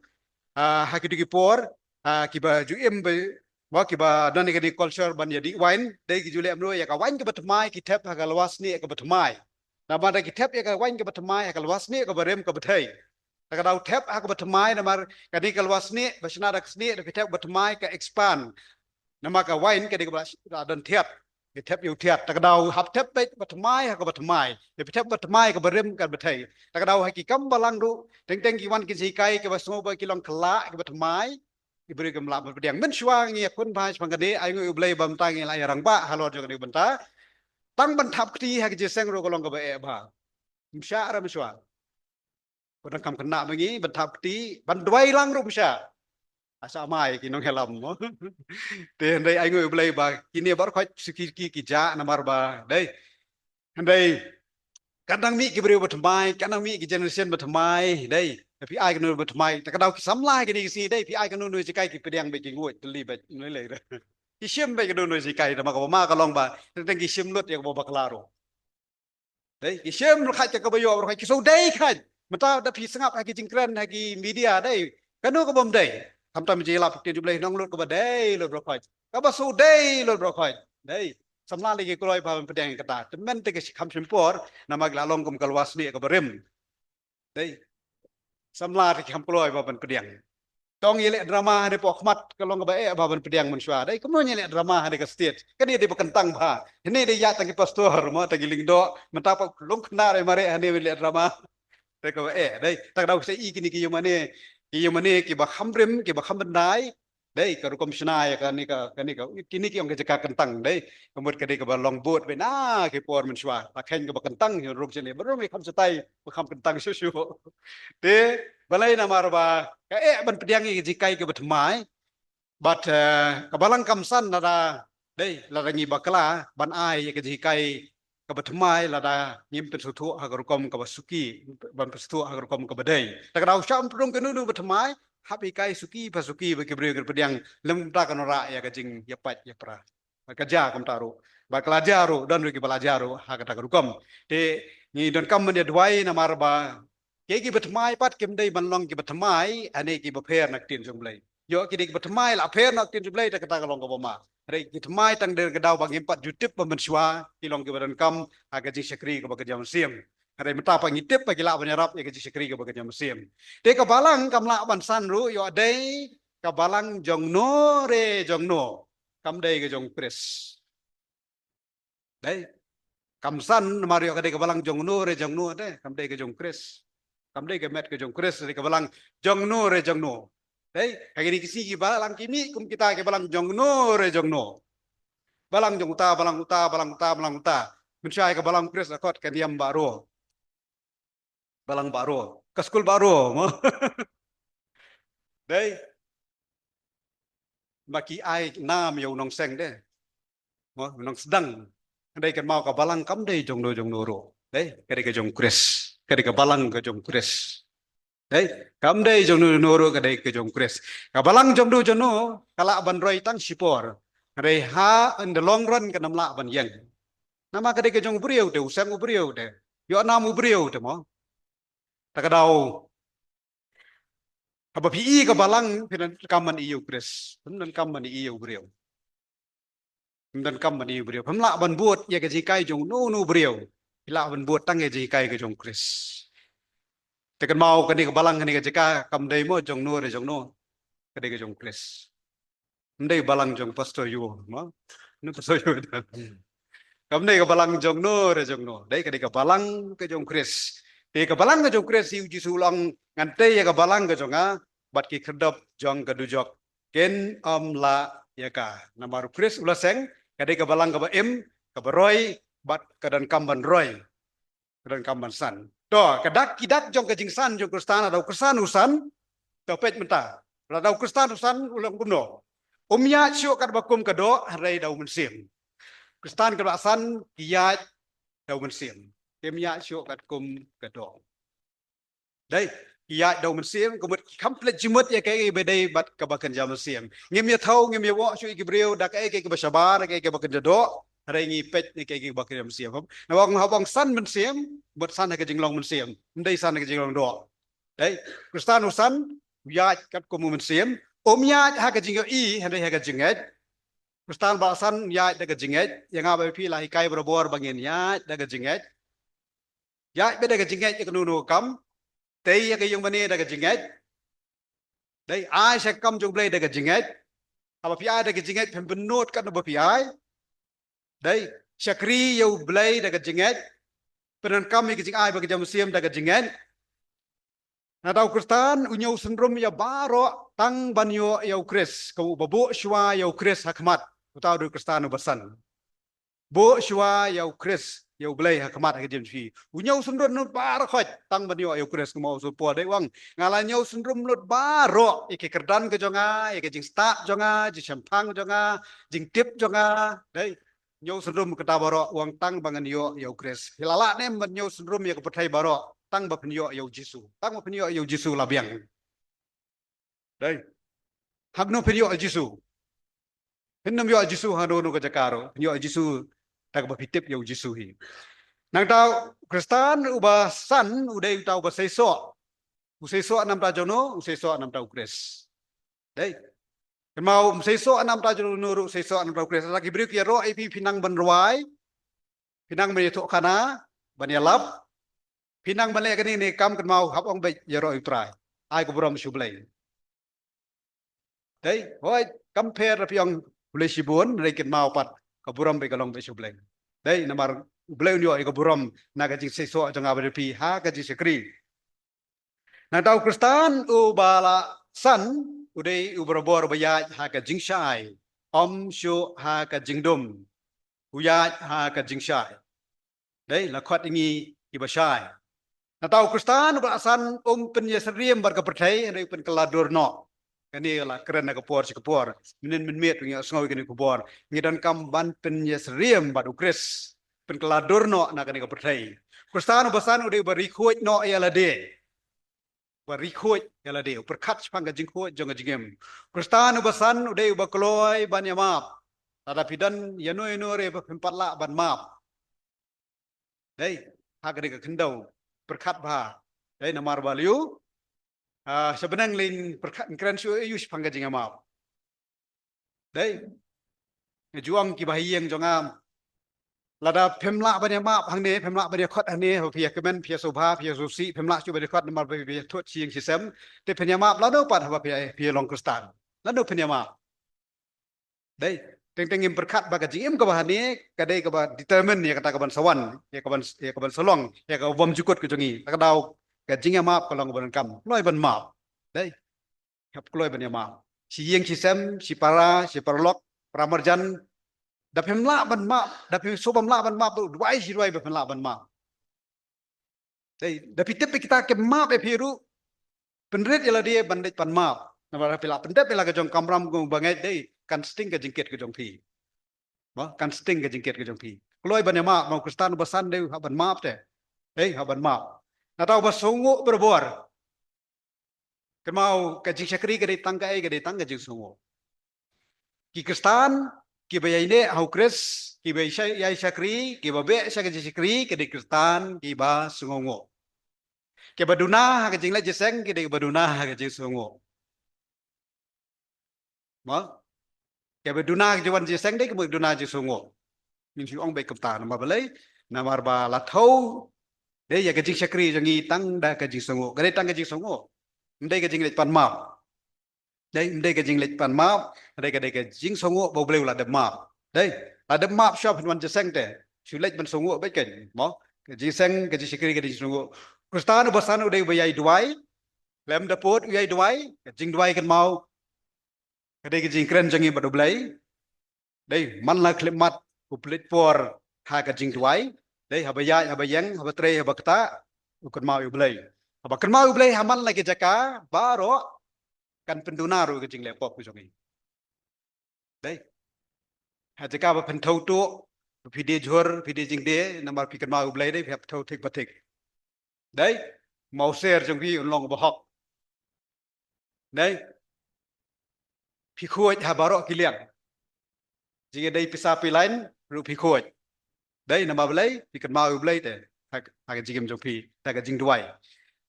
ha ki por ki ba ju em wa ki ba dan ni culture ban jadi wine dai ki jule amro ya ka wine ke batmai ki tap ha kalwas ni ka batmai na ba da ki tap ya ka wine ke batmai ha kalwas ni ka barem ka bathai ta ka dau tap ha ka batmai na mar ka di kalwas ni basna da ksni da ki tap batmai ka expand na ma ka wine ka di ka dan tiap ki tap yu tiap ta ka dau hap tap pe batmai ha ka batmai de tap batmai ka barem ka bathai ta ka dau ha ki kam balang ru teng teng ki wan ki si kai ke basmo ba ki long khala ki batmai iberi gemlap berpediang mensuang ya kun bahas pangkade ayo ublay bam tangi la yarang ba halor jog ni benta tang bentap kti ha ke seng ro kolong ke ba e ba msya ra msya kun kam kena bengi bentap kti ban dwai lang ro msya asa mai ki nong helam mo te ndai ayo ublay ba kini bar khoi siki ki ja namar ba dei ndai kadang mi ki beri bertemai kadang mi ki generation bertemai dei tapi ai kan bertemai tak kadau ki samlai ki ni si dei pi ai kan nu si kai ki pediang be ki ngoi teli be noi le ki sim be ki nu si kai ma ka ma ka long ba teng ki sim lut ya ko ba klaro dei ki sim khat ka ba yo ro ki so dei khat mata da pi sangap ha ki jingkran ha ki media dei kanu ko bom dei tham tam ji la pek ju le nong lut ko ba dei lut ro khoi ka ba so dei lut ro khoi dei samla lagi koloi pa pedang kata temen te kam simpor nama glalong kum kalwas ni ka berem dei samla te kam koloi pa pedang tong yele drama de pok mat kalong ka bae ba ban pedang mun swa dei kumo yele drama de ka state kan dia bekentang ba ini de ya tangi pastor mo tangi lingdo mentapa long kena re mare ane yele drama te ka bae dei tak dau se i kini ki yumane ki ba khamrem ki ba khambandai dei ka rukom sna ya kan ni ka kini ki ong ka jaka kentang dei kemut ka dei ka balong bot be na ki por men swa ta khen ka ba kentang hi ruk sini baru mi kham setai ba kham kentang su su te balai na mar ba ka ban pediang ki jikai ka batmai bat ka balang kamsan na dei la ngi bakla ban ai ka jikai ka batmai la da ngim pen sutu ha ka rukom ka basuki ban pestu ha ka rukom ka badai ta ka dau syam prung ka nu batmai hapi kai suki pasuki bagi beri kerpediang lem ta kan ora ya kajing ya pat ya pra kerja kam taruh bakalajaru dan rugi balajaru hak kata rukam te ni don kam mendia duai na marba ke ki betmai pat kem dei ban long ki betmai ane ki beper nak tin jumlai yo ki dik betmai la per nak tin jumlai ta kata long ko ma re ki tmai tang der gedau bang empat jutip pemensua ki long ki badan kam aga ji sekri ko bekerja musim ada mata pa ngitip pa gila banyarap ya ji sekri ko bekerja musim te ka balang kam la ban san ru yo dei ka balang jong no re jong no kam dei ke jong pres đấy cầm săn mà riêng cái đây cái balang jong nu re jong nu đấy cầm đây cái jong Chris cầm đây cái met cái jong Chris đây cái balang jong nu re jong nu đấy cái ini kisi cái balang kimi kum kita cái balang jong nu re jong nu balang jong ta balang uta balang uta balang uta mencai cái balang Chris akot cái diam baru balang baru ke school baru đấy maki ai nam yêu nong seng đấy nong sedang đây cái mau cái balang cắm đây jong no ro đấy cái jong Chris cái balang cái jong Chris đấy cắm đây jong no ro cái jong Chris cái balang jong no kala ban roi tang sipor đây ha in the long run cái nam la ban yang nama cái jong brio de usang brio de yo nam brio de mo ta cái đầu apa pi cái balang pinan kaman iu Chris pinan kaman iu brio dan kam mani brio pemla ban buat ya ke jikai jong nu brio pila ban buat tang ya jikai ke jong Chris tekan mau ke ni ke balang ni ke jika kam dei mo jong nu re jong no ke jong Chris ndei balang jong pastor yu ma nu pastor yu kam dei ke balang jong nu re jong no dei ke balang ke jong Chris te ke balang ke jong Chris yu ji sulang ngante ya ke balang ke jong a bat ki kredap jong ke dujok ken la ya ka namar Chris ulaseng kadai ka balang ka ba em ka baroy bat kadan kamban roy kadan kamban san to kadak kidak jong ka jingsan jong kristana dau kristana usan to pet menta la dau kristana usan ulang kumno umya syo kad bakum kado harai dau mensim kristan ka san kiya dau mensim kemya syo kad kum kado dai ya dau mensim kumut complete jimut ya kai bedai bat ka bakan jam mensim ngim ya thau ngim ya wo shu ikibreu dak ai kai ka basabar kai ka bakan jado hari ngi pet ni kai ka bakan mensim na wong habong san mensim bot san ka jinglong mensim ndai san ka jinglong do dai kristan usan ya kat kum mensim ya ha ka jingyo i handai ha ka jinget kristan ba san ya da ka jinget yang abai pi lahi kai berobor bangin ya da ka jinget ya beda ka jinget ka nu kam tei ya yung mani daga jinget dai ai sẽ kam jong blay daga jinget apa pi ai daga jinget pem benut kan ba pi ai dai syakri yo blay daga jinget penan kam ki jing ai ba jam siam daga jinget na tau kristan unyo sendrom ya baro tang banyo ya Chris ko babu shwa ya Chris hakmat utau du kristan basan bo shwa ya Chris yêu blay hakamat cái điểm gì u nhau sân run nốt ba rồi tăng bao nhiêu yêu Chris mau số po đấy wang ngala nhau sân run nốt ba rồi cái kerdan cái jonga cái jing start jonga jing champang jonga jing tip jonga đấy nhau sân run cái ta baro wang tăng bằng yêu Chris hilala nem mình nhau sân run ya cái petai baro tăng bằng yêu Jisu tăng bằng yêu Jisu là biang đấy hak no yêu Jisu hinnam yêu Jisu hano no cái jakaro yêu Jisu tak bapitip yêu Jisu hi nang tau Kristan uba san udai tau ba seiso nam ta jono seiso nam tau Chris đấy mau seiso nam ta jono nuru seiso nam tau Chris lagi beri kia ro ip pinang benruai pinang menyatu kana banyalap pinang balik kini ni kam kan mau hap ong be yaro utrai ai ko brom shublai đấy hoi compare piang boleh sibun dari kan mau pat ko brom be kalong be shublai đấy namar bleu nyo ko burom naga jing seso jang abri pi ha ka ji sekri na tau Kristan u bala san udai u berobor baya ha ka jing shai om shu ha ka jing dum uya ha ka jing shai đấy là khat ingi ki ba shai na tau Kristan bala san pen yesriem bar ka perthai ndai pen keladur no kani la keren ka por sikapor minen men met ngi sngoy kani kubor ngi dan kam ban pen yesriem badu Chris pen keladur no na kani ka perthai Kristan basan udai bari khoj no yalade bari khoj yalade perkat pang ka jing khoj jong jingem Kristan basan udai ba kloy ban yamap Tada pidan yano re pempatla ban map. Dei hak de kendau berkat bah. Dei namar baliu sebenang lin berkat keren su yus pangga jinga map. Dei juang ki bahiyeng jongam. Lada pemla banyak map hangni pemla banyak khot hangni pia kemen pia sobha pia susi pemla cu banyak khot namar pia thot sieng sistem te penya map lado pat haba pia long kristan. Lado penya map. Dei teng berkat baga jingim ke bahani kadai ke bah determine ya kata kaban sawan ya kaban solong ya ka bom jukut ke jongi tak dau ka jingya map kalau ngaban kam loi ban map dei hap kloi ban ya map si yeng si sem si para si parlok pramarjan dapem la ban map dapem sobam la ban map duai si duai ban la ban map dei dapi tep kita ke map e piru penret ya dia bandit pan map namara pila pendep pila ke jong kamram go bangai dei kan sting ke jingkit ke jong pi kan sting ke jingkit ke jong pi kloi ban ya map mau kristan basan dei ban map te haban map natau basungu berbor kemau ke jing syakri ke tangga ke tangga jing sungu ki kristan ki bayine hau kris ki bay yai syakri ki babe syakri syakri ke kristan ki ba sungu ke baduna ke jing la jeseng ke baduna ke jing sungu ma ke baduna ke jawan jeseng de ke baduna jing sungu min si ong bay kapta nama balai namar ba la thau de ya ke jing syakri jangi tang da ke jing sungu ke tang ke jing sungu ndai ke jing le pan map đây đây cái jing lệch pan map đây cái jing songo bầu bêu là đập map đây là đập map shop hình văn sang te chủ lệch ban songo bây cái mo cái jing sang cái jing sikri cái jing songo kristano basano đây bayai duai lem dapot uyai duai cái jing duai kan mau cái jing keren jangi badu blai đây man la klimat uplit por ha cái jing duai đây habayai habayang habatray habakta ukan mau yu blai habakan mau yu blai haman lagi jaka baro kan pendunaru ke jing lepop ku jongi dei ha jaka ba pen thau tu pide jhor pide jing de namar pi kan ma ublai dei phep thau thik batik dei mau ser jong pi long ba hok dei pi khuoj ha baro kiliang jing dei pisa pi lain ru pi khuoj dei namar blai pi kan ma ublai te ha jing jong pi ta ka jing duai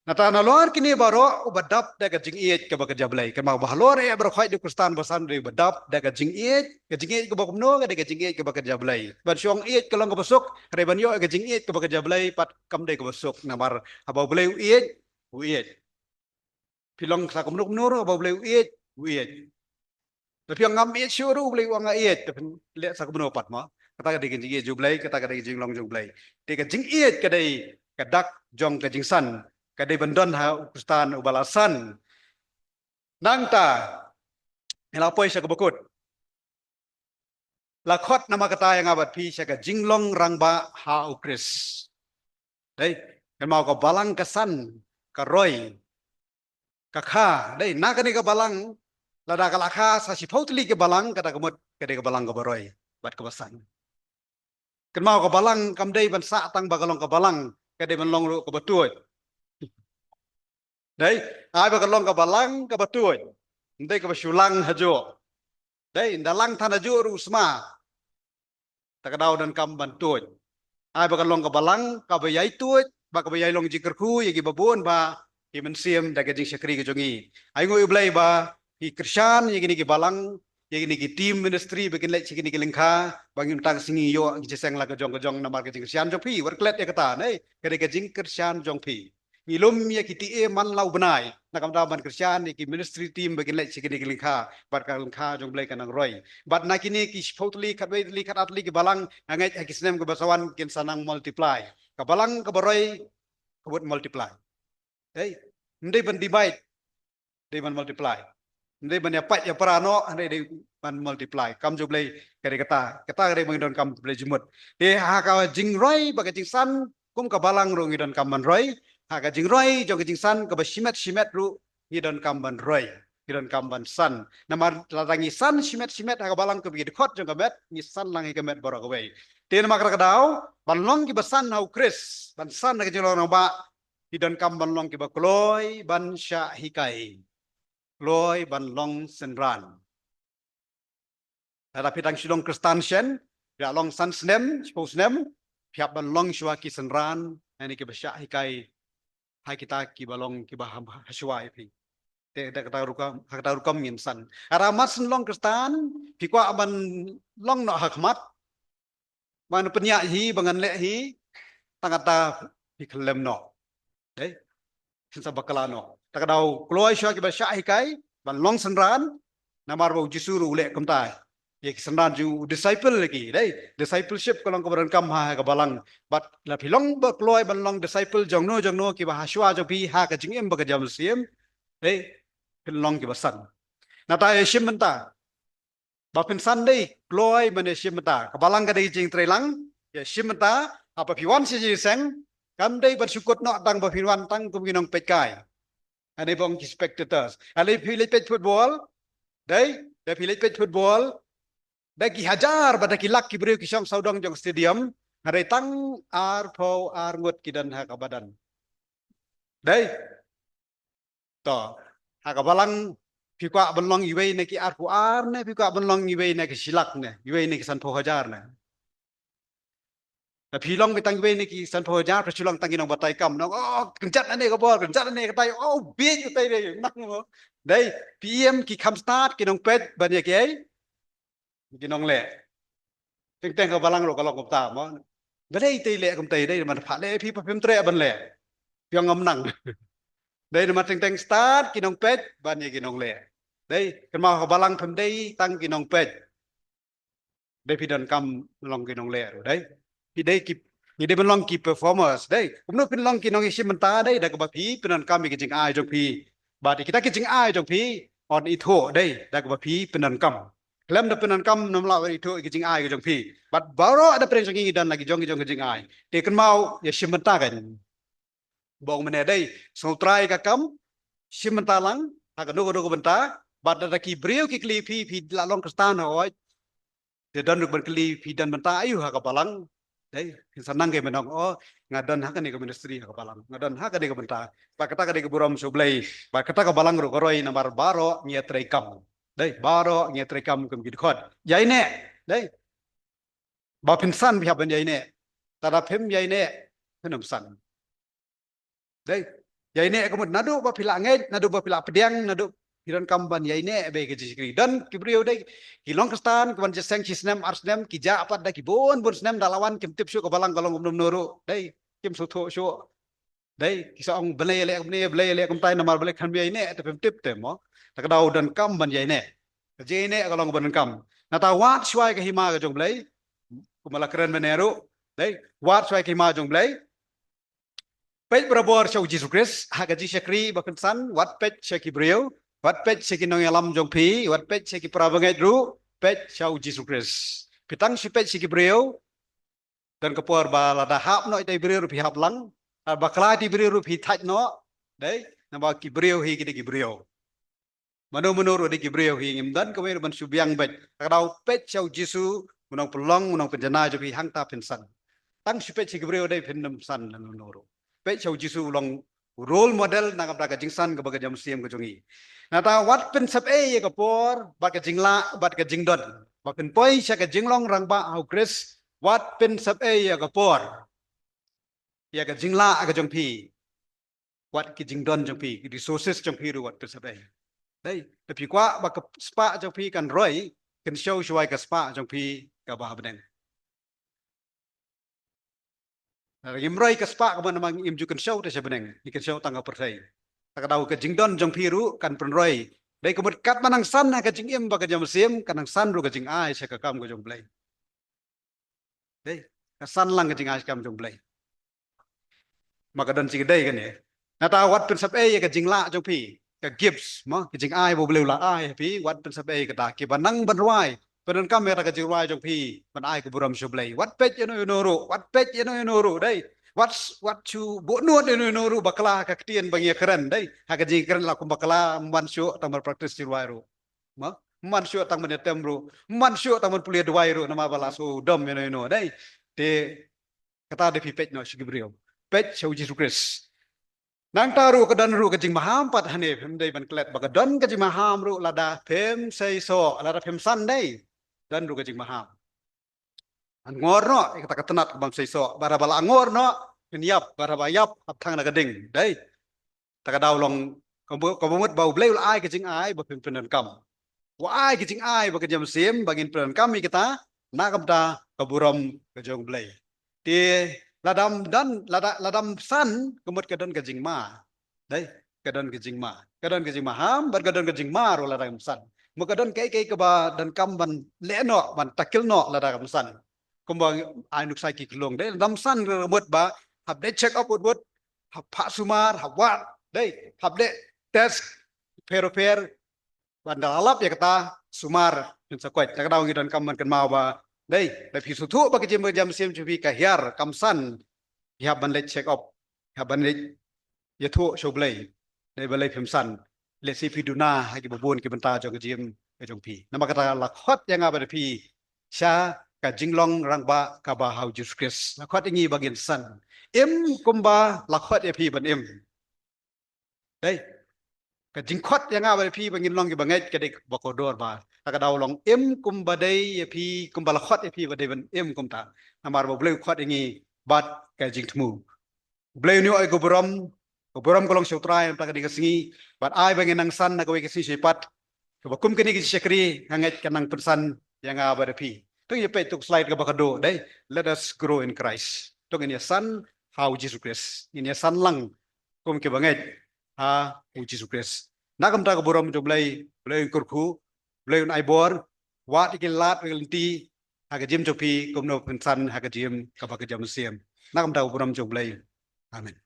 nata nalor kini baro ubadap daga jing iet ke baka jablai ke mau bahalor ya bro khoi di kristan basan di badap daga jing iet ke ke baka no daga jing iet ke baka jablai ban syong iet ke long ke besuk reban yo ke jing iet ke baka jablai pat kam de ke besuk namar habau blai iet pilong sa kumnuk nur habau blai iet tapi yang ngam iet syuru blai wang iet tapi le sa kumno pat ma kata ke jing iet jublai kata ke jing long jublai de ke jing iet ke dei kadak jong ke jing san kadai bandon ha kristan ubalasan nangta elapoi sa kabukut lakot nama kata yang abad pi sa jinglong rangba ha ukris dei kan mau ka balang kesan ka roy ka kha dei nakani ka balang lada ka lakha sa si pautli ke balang kata kamut kadai ka balang ka baroy bat ka basan kan mau ka balang kam dei ban sa tang bagalong ka balang kadai ban long ru ka batuot đấy ai ba kalong ka balang ka batuoy ndai ka basulang hajo đấy dalang tan hajo rusma takadaw dan kam bantuoy ai ba kalong ka balang ka bayai tuoy ba ka bayai long jikerku yagi babon ba ki mensiam daga jing syakri ka jongi ai ngoi ublai ba ki krisyan yagi ni ki balang yagi ni ki team ministry begin lek sikini ki lengkha bangin tang singi yo ki seng la ka jong namar ka jing krisyan jong pi war klet ya kata nei ka jing krisyan jong pi ilum ya kiti man lau benai nakam daman krisyan ki ministry team begin lek sikini ki lengkha bar ka lengkha jong blai kanang roy bat nakini ki spotli katwei li katatli ki balang angai ki snem ke basawan kin sanang multiply ka balang ka baroy ka buat multiply hey ndai ban divide dei ban multiply ndai ban ya pat ya parano ndai dei ban multiply kam jong blai kata dei mangdon kam blai jumut he ha ka jing roy ba ka jing san kum ka balang ro ngidon kam man roy ha jing roy jong jing san ka ba simet ru hidon kamban roy hidon kamban san namar larangi san simet ha balang ke bi khot jong kamet ni san langi kamet borok we ten makra kadau ban long ki basan hau kris ban san ka jong long ba hidon kamban long ki ba kloy ban sya hikai kloy ban long senran ada pitang silong Kristen shen ya long san snem suppose nem piap ban long shwa ki senran ani ki basya hikai hai kita ki balong ki baham hashwa pi te kata rukam ngin san ara mas long Kristen pi kwa ban long no hakmat man penya hi bangan le hi tangata pi klem no đấy sa bakala no takadau kloi shwa ki basya hikai ban long senran namar bau jisuru le kamtai ye senran ju disciple lagi đấy discipleship kalong kabaran kam ha ka balang but la pilong ba kloi ban long disciple jongno ki ba hashwa jo pi ha ka jingem ba ka jam sim đấy pilong ki basan nata ye shimenta ba pensan dei kloi ban ye shimenta ka balang ka dei jing trelang ye shimenta apa piwan si seng kam dei bersukut no tang ba piwan tang kum ginong petkai ane bong spectators ale pilih pet football đấy để pilih pet football daki hajar pada kilak kibriu kisong saudong jong stadium hari tang ar po ar ngut kidan ha kabadan đấy to ha kabalang pikwa benlong iwei ne ki ar po ar ne pikwa benlong iwei ne ki silak ne iwei ne ki san po hajar neแต่พี่ลองไปตั้งเวนี่กี่สันพอญาประชุลองตั้งกินองบัตไตกำน้องอ๋อกันจัดอันนี้ก็บอกกันจัดอันนี้ก็ไตอ๋อเบี้ยอยู่ไตเลยนั่งมั้งได้พีเอ็มกี่คำสตาร์ทกินองเป็ดบันยาเกยกินองเละแต่งกับบาลังโลกลองกับตามั้งไม่ได้ไตเละกับไตได้มันผ่าเละพี่พิมพ์เตะบันเละพี่งงนั่งได้มาแต่งสตาร์ทกินองเป็ดบันยากินองเละได้กันมากับบาลังพิมพ์ได้ตั้งกินองเป็ดได้พี่เดินกำลองกินองเละหรือได้Jadi belong ki performers dai kumno pinlong ki nong isi menta dai da ka pi penan kami ki jing ai jong pi ba di kita ki jing ai jong pi on itho dai da ka pi penan kam klem da penan kam nom la itho ki jing ai ki jong pi bat baro ada pren jong dan lagi jong ki jing ai te kan mau ya simenta kan bong mene dai so try ka kam simenta lang ha ka no ko benta bat da ki breu ki kli pi la long kristan hoi te dan ruk ban kli pi dan benta ayu ha ka balang đấy senang ke menong oh ngadan hak ni ke ministry hak balang ngadan hak ni ke benta ba kata ke buram sublai ba kata ke balang ro koroi namar baro ngia trekam đấy baro ngia trekam kum gid khot yai ne đấy ba pinsan bi haben yai ne tada phem yai ne phenom san đấy yai ne ko nadu ba pila ngai nadu ba pila pediang nadu Kiran kamban yai ne be ke jikri dan kibriu dai kilong kristan kaban jeseng kisnem arsnem kija apa da kibon bun snem dalawan kim tip syu kabalang kalong umnum nuru dai kim sutho syu dai kisong benai le kum tai namar bele khan yai ne te pem tip te mo ta dau dan kamban yai ne je ne kalong ban kam na ta wat swai ke hima ke jong blai kumala keren meneru dai wat swai ke hima jong blai pej berabor syau Jesus Christ hagaji syakri bakan san wat pej syakibriu wat pet sekinong alam jong pi wat pet seki prabangai ru pet chau Jesus Christ pitang si pet seki breu dan kepor balada hap no dai breu pi hap lang bakla di breu pi thaj no dai namba ki breu hi ki breu mano menuru di ki breu hi ngim dan kami ban subyang bet kadau pet chau Jesus munong pelong munong penjana jo pi hang ta pensan tang si pet seki breu dai pendem san menuru pet chau Jesus long role model na kapra jingsan ke baga jam siam ke jongi nata wat pen sap e ke por bat ke jingla bat ke jingdon bat pen poi sya ke jinglong rang ba au Chris wat pen sap e ke por ya ke jingla ke jong pi wat ke jingdon jong pi resources jong pi ru wat pen sap e dai tapi kwa ba ke spa jong pi kan roi kan show shwai ke spa jong pi ka ba beneng Imroi ke spa ke mana mang imju kan show te sebeneng ikan show tangga percaya tak tahu ke jingdon jong piru kan penroi dai kebut kat manang san ke jing im ba ke jam sim kanang san ru ke jing ai se ke kam ke jong blai dai ke san lang ke jing ai kam jong blai maka dan sing dai kan ya nata wat pen sap e ke jing la jong pi ke gips mo ke jing ai bo bleu la ai pi wat pen sap e ke ta ke banang banwai Penan kami ada kerja ruai jong pi, penai ke buram sublai. What pet you know what pet you know day. What you buat you bakla kaktian bangi keren day. Hak kerja keren laku bakla mansyu tamar praktis di ruai ru. Ma mansyu tang menetem ru, mansyu tang menpulia duai ru nama balasu dom you know day. Te kata de pi pet no sigibrio. Pet show Jesus Christ. Nang taru ke dan ru ke jing maham pat hane pem day ban klet baka dan ke jing maham ru lada pem sei so lada pem san day. dan ruga jing maham an ngor no kata ketenat bang seiso barabala ngor no niap barabayap apthang na gading dai takadaw long komut bau bleu ai ke jing ai ba pimpinan kam wa ai ke jing ai ba ke jam sim bangin pimpinan kami kita nakam ta kaburam ke jong blei ti ladam dan ladam san komut kedon ke jing ma dai kedon ke jing ma ham bar kedon ke jing ma ro ladam san mo kedon kai ke ba dan kam ban le no ban takil no ladam san kumbang ai nuk sai ki klong dai ladam san remut ba hab de check up ut hab pak sumar hab wat dai hab de tes per bandalap ya kata sumar yun sa kwet takadaw ngidan kam man kan mau ba dai da phi sutu ba ke jam sim chubi ka hiar kamsan ya ban le check up ya ban le yathu shoblei dai ba le phimsan le si phi duna ha ki bobon ki banta jong jim ke jong phi nama kata la khot yang ba phi sha ka jinglong rangba ka ba hau Jesus Christ la khot ingi bagin san em kumba la khot ya phi ban em dai ka jingkhot yang ba phi bangin long ki bangai ke dik bakodor ba takadaw long em kumba dai ya phi kumba la khot ya phi ba dai ban em kumta amar ba bleu khot ingi bat ka jingtmu bleu ni oi goboram kolong syutrai ta ka dik singi bat ai bangin nang san na ka ke si sipat ka bakum ke ni ki syakri hangat kanang pensan yang ba phi tung ye pe tuk slide ka bakado dai let us grow in Christ tung ini san how Jesus Christ ini san lang kum ke bangai ha Jesus Christ nakam ta goboram jo blai kurku blai un aibor wat ikin lat ngelti ha ka jim jo phi kum no pensan ha ka jim ka ba ka jam siam nakam ta goboram jo blai amen